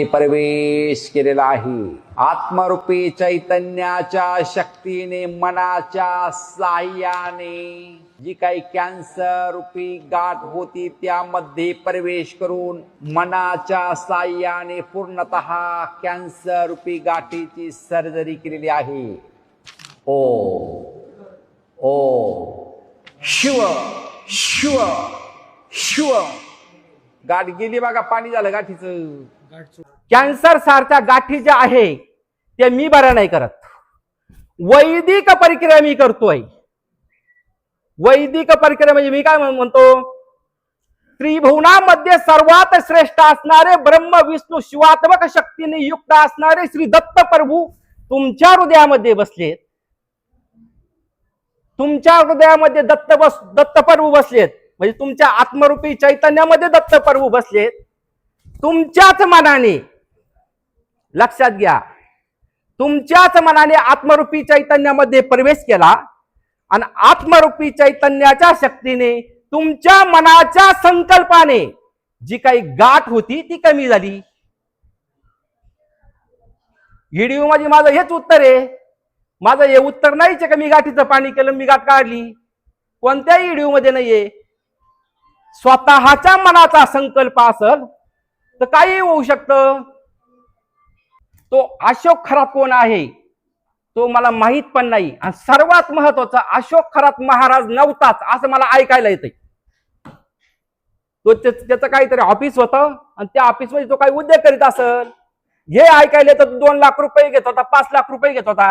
प्रवेश केलेला आहे। आत्मरूपी चैतन्याच्या शक्तीने मनाच्या साह्याने जी काही कॅन्सर रूपी गाठ होती त्यामध्ये प्रवेश करून मनाच्या साह्याने पूर्णतः कॅन्सर रूपी गाठीची सर्जरी केलेली आहे। ओ ओ शिव शिव शिव। गाठ गेली बघा, पाणी झालं गाठीचं। कॅन्सर सारख्या गाठी ज्या आहे ते मी बरा नाही करत, वैदिक प्रक्रिया मी करतोय। वैदिक प्रक्रिया म्हणजे मी काय म्हणतो, त्रिभुवनामध्ये सर्वात श्रेष्ठ असणारे ब्रह्म विष्णू शिवात्मक शक्तीने युक्त असणारे श्री दत्त प्रभू तुमच्या हृदयामध्ये बसलेत। तुमच्या हृदयामध्ये दत्त प्रभू बसलेत, म्हणजे तुमच्या आत्मरूपी चैतन्यामध्ये दत्त प्रभू बसलेत। तुमच्याच मनाने, लक्षात घ्या, तुमच्याच मनाने आत्मरूपी चैतन्यामध्ये प्रवेश केला आणि आत्मरूपी चैतन्याच्या शक्तीने तुमच्या मनाच्या संकल्पाने जी काही गाठ होती ती कमी झाली। व्हिडिओ मध्ये माझं हेच उत्तर आहे। माझं हे उत्तर नाहीच का मी गाठीचं पाणी केलं मी गाठ काढली, कोणत्याही व्हिडिओ मध्ये नाहीये। स्वतःच्या मनाचा संकल्प असेल तर काही होऊ शकतं। तो अशोक खरात कोण आहे तो मला माहित पण नाही, आणि सर्वात महत्वाचं अशोक खरात महाराज नव्हताच असं मला ऐकायला येतंय। तो त्याचं काहीतरी ऑफिस होतं आणि त्या ऑफिस मध्ये तो काही उद्योग करीत असेल, हे ऐकायला येतं। 2 लाख रुपये घेत होता, 5 लाख रुपये घेत होता,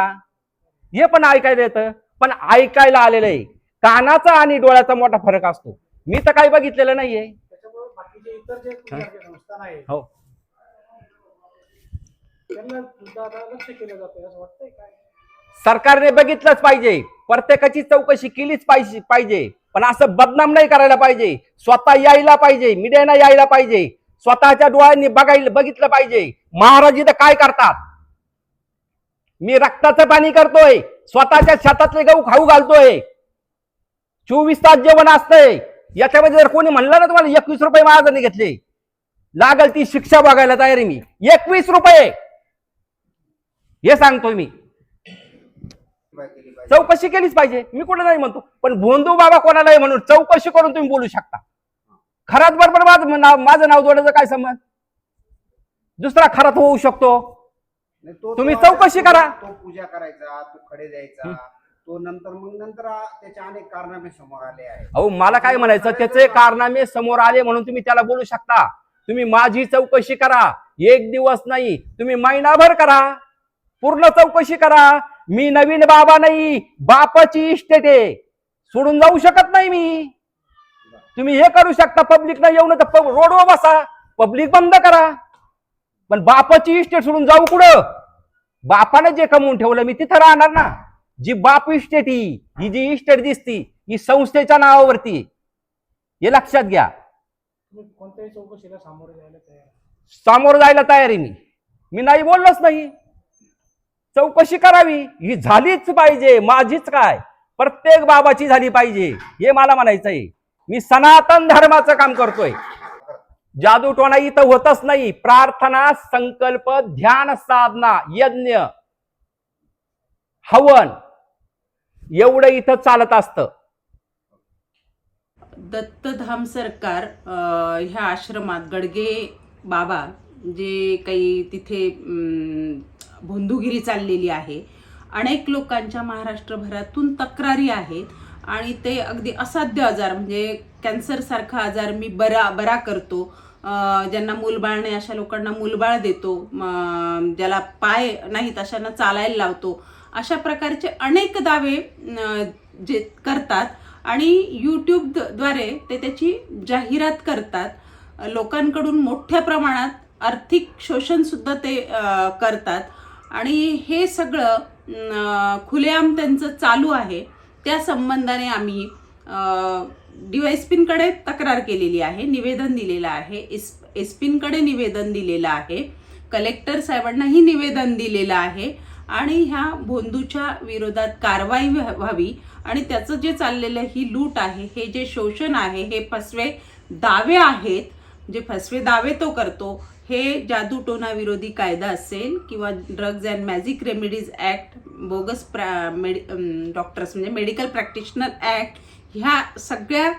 हे पण ऐकायला येतं। पण ऐकायला आलेलं आहे, कानाचा आणि डोळ्याचा मोठा फरक असतो। मी तर काही बघितलेलं नाहीये। हो, सरकारने बघितलंच पाहिजे, प्रत्येकाची चौकशी केलीच पाहिजे, पण असं बदनाम नाही करायला पाहिजे। स्वतः यायला पाहिजे, मीडियाने यायला पाहिजे, स्वतःच्या डोळ्यांनी बघितलं पाहिजे महाराज इथं काय करतात। मी रक्ताचं पाणी करतोय, स्वतःच्या शेतातले गहू खाऊ घालतोय, 24 तास जेवण असतंय। याच्यामध्ये जर कोणी म्हणलं ना तुम्हाला 21 रुपये महाराजांनी घेतले, लागल ती शिक्षा बघायला तयार आहे मी। 21 रुपये हे सांगतोय मी, चौकशी केलीच पाहिजे। मी कुठं नाही म्हणतो, पण भोंदू बाबा कोणालाही म्हणून चौकशी करून तुम्ही बोलू शकता। खरात बरोबर माझं नाव जोडायचं काय संबंध? दुसरा खरात होऊ शकतो, तुम्ही चौकशी करा। तो पूजा करायचा, तो खडे द्यायचा, तो नंतर त्याचे अनेक कारनामे समोर आले आहेत। अहो मला काय म्हणायचं, त्याचे कारनामे समोर आले म्हणून तुम्ही त्याला बोलू शकता। तुम्ही माझी चौकशी करा, 1 दिवस नाही, तुम्ही महिनाभर करा, पूर्ण चौकशी करा। मी नवीन बाबा नाही, बापाची इस्टेट आहे, सोडून जाऊ शकत नाही मी। तुम्ही हे करू शकता, पब्लिक ना येऊ नये तर रोडवर बसा, पब्लिक बंद करा, पण बापाची इस्टेट सोडून जाऊ कुठं? बापाने जे कमवून ठेवलं मी तिथं राहणार ना। जी बाप इस्टेट ही जी इस्टेट दिसती ही संस्थेच्या नावावरती, हे लक्षात घ्या। कोणत्याही चौकशीला सामोरं जायला तयार आहे मी नाही बोललोच नाही। चौकशी करावी, ही झालीच पाहिजे, माझीच काय प्रत्येक बाबाची झाली पाहिजे, हे मला म्हणायचंय। मी सनातन धर्माचं काम करतोय, जादूटोणा इथं होतच नाही। प्रार्थना, संकल्प, ध्यान, साधना, यज्ञ, हवन एवढं इथं चालत असतं। दत्तधाम सरकार ह्या आश्रमात गडगे बाबा जे काही तिथे भोंदूगिरी चाललेली आहे, अनेक लोकांच्या महाराष्ट्रभरातून तक्रारी आहेत आणि ते अगदी असाध्य आजार म्हणजे कॅन्सर सारखा आजार मी बरा करतो, ज्यांना मूलबाळ नाही अशा लोकांना मूलबाळ देतो, ज्याला पाय नाहीत अशांना चालायला लावतो, अशा प्रकारचे अनेक दावे जे करतात आणि यूट्यूबद्वारे ते त्याची जाहिरात करतात। लोकांकडून मोठ्या प्रमाणात आर्थिक शोषण सुद्धा ते करतात आणि हे सगळं खुलेआम त्यांचं चालू आहे। त्या संबंधाने आम्ही DYSPकडे तक्रार केलेली आहे, निवेदन दिलेलं आहे, एसपींकडे निवेदन दिलेलं आहे, कलेक्टर साहेबांनाही निवेदन दिलेलं आहे आणि ह्या भोंदूच्या विरोधात कारवाई व्हावी आणि त्याचं जे चाललेलं ही लूट आहे, हे जे शोषण आहे, हे फसवे दावे आहेत, जे फसवे दावे तो करतो, हे जादूटोना विरोधी कायदा असेल किंवा drugs and magic remedies act, bogus doctors म्हणजे मेडिकल प्रॅक्टिशनर ॲक्ट, ह्या सगळ्या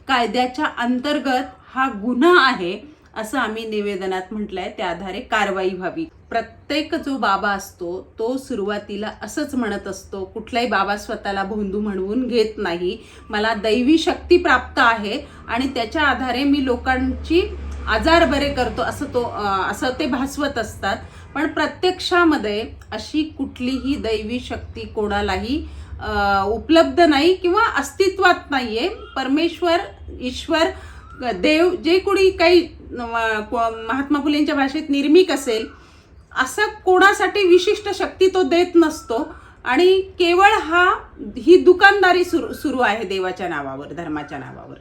कायद्याच्या अंतर्गत हा गुन्हा आहे असं आम्ही निवेदनात म्हटलंय. त्या आधारे कारवाई व्हावी. प्रत्येक जो बाबा असतो तो सुरुवातीला असंच म्हणत असतो, कुठलाही बाबा स्वतःला भोंदू म्हणवून घेत नाही, मला दैवी शक्ती प्राप्त आहे आणि त्याच्या आधारे मी लोकांची आजार बरे करतो असं ते भासवत असतात. पण प्रत्यक्षामध्ये अशी कुठलीही दैवी शक्ती कोणालाही उपलब्ध नाही किंवा अस्तित्वात नाहीये. परमेश्वर, ईश्वर, देव जे कोणी काही महात्मा फुलेंच्या भाषेत निर्मिक असेल असं कोणासाठी विशिष्ट शक्ती तो देत नसतो आणि केवळ ही दुकानदारी सुरू आहे देवाच्या नावावर, धर्माच्या नावावर.